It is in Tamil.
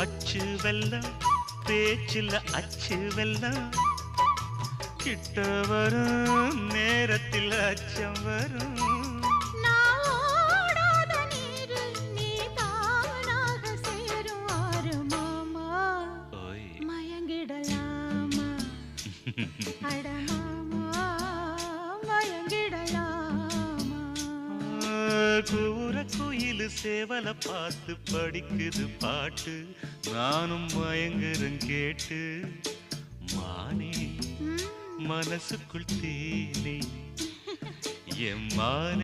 அச்சு வெல்லம் பேச்சில் அச்சு வெல்லம் கிட்ட வரும் நேரத்தில் அச்சம் வரும் கூற குயில் சேவல பார்த்து படிக்குது பாட்டு நானும் மயங்குறேன் கேட்டு மானே மனசுக்குள் தேனே என் மானே